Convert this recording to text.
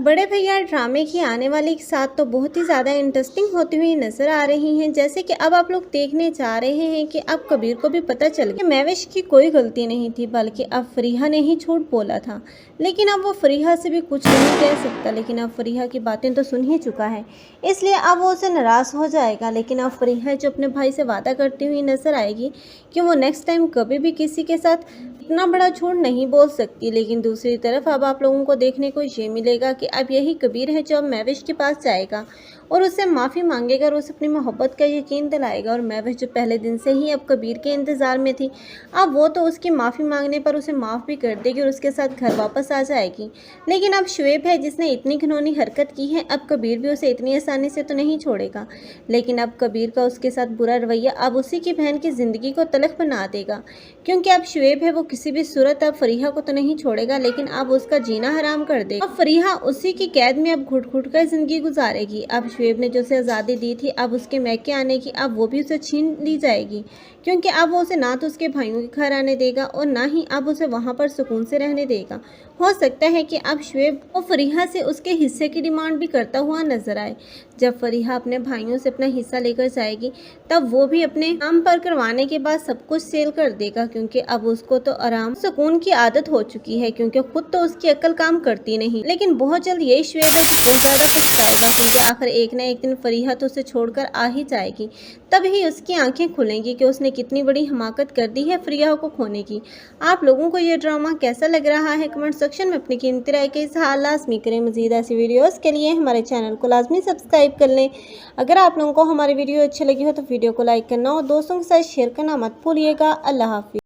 बड़े भैया ड्रामे की आने वाली साथ तो बहुत ही ज़्यादा इंटरेस्टिंग होती हुई नजर आ रही हैं। जैसे कि अब आप लोग देखने जा रहे हैं कि अब कबीर को भी पता चल गया कि महविश की कोई गलती नहीं थी, बल्कि अब फरीहा ने ही झूठ बोला था। लेकिन अब वो फरीहा से भी कुछ नहीं कह सकता, लेकिन अब फरीहा की बातें तो सुन ही चुका है, इसलिए अब वो उसे नाराज़ हो जाएगा। लेकिन अब फरीहा जो अपने भाई से वादा करती हुई नजर आएगी कि वो नेक्स्ट टाइम कभी भी किसी के साथ इतना बड़ा झूठ नहीं बोल सकती। लेकिन दूसरी तरफ अब आप लोगों को देखने को ये मिलेगा कि अब यही कबीर है जो अब महविश के पास जाएगा और उससे माफ़ी मांगेगा और उसे अपनी मोहब्बत का यकीन दिलाएगा। और महविश जो पहले दिन से ही अब कबीर के इंतज़ार में थी, अब वो तो उसकी माफ़ी मांगने पर उसे माफ़ भी कर देगी और उसके साथ घर वापस आ जाएगी। लेकिन अब शुएब है जिसने इतनी घिनौनी हरकत की है, अब कबीर भी उसे इतनी आसानी से तो नहीं छोड़ेगा। लेकिन अब कबीर का उसके साथ बुरा रवैया अब उसी की बहन की ज़िंदगी को तलख बना देगा, क्योंकि अब शुएब है वो किसी भी सूरत अब फरीहा को तो नहीं छोड़ेगा, लेकिन अब उसका जीना हराम कर देगा। अब फरीहा उसी की कैद में अब घुट घुट कर जिंदगी गुजारेगी। अब शुएब ने जो उसे आज़ादी दी थी, अब उसके मैके आने की अब वो भी उसे छीन ली जाएगी, क्योंकि अब वो उसे ना तो उसके भाइयों के घर आने देगा और ना ही अब उसे वहाँ पर सुकून से रहने देगा। हो सकता है कि अब शुएब वो फरीहा से उसके हिस्से की डिमांड भी करता हुआ नजर आए। जब फरीहा अपने भाइयों से अपना हिस्सा लेकर जाएगी, तब वो भी अपने नाम पर करवाने के बाद सब कुछ सेल कर देगा, क्योंकि अब उसको तो आराम सुकून की आदत हो चुकी है, क्योंकि खुद तो उसकी अक्ल काम करती नहीं। लेकिन बहुत जल्द यही शुएब है बहुत ज़्यादा पछताएगा, क्योंकि आखिर एक ना एक दिन फरीहा तो उसे छोड़कर आ ही जाएगी। तब ही उसकी आंखें खुलेंगी कि उसने कितनी बड़ी हमाकत कर दी है फरीहा को खोने की। आप लोगों को ये ड्रामा कैसा लग रहा है, कमेंट सेक्शन में अपनी कीमती राय के इज़हार लाजमी करें। मज़ीद ऐसी वीडियोस के लिए हमारे चैनल को लाजमी सब्सक्राइब कर लें। अगर आप लोगों को हमारी वीडियो अच्छी लगी हो तो वीडियो को लाइक करना और दोस्तों के साथ शेयर करना मत भूलिएगा। अल्लाह हाफिज़।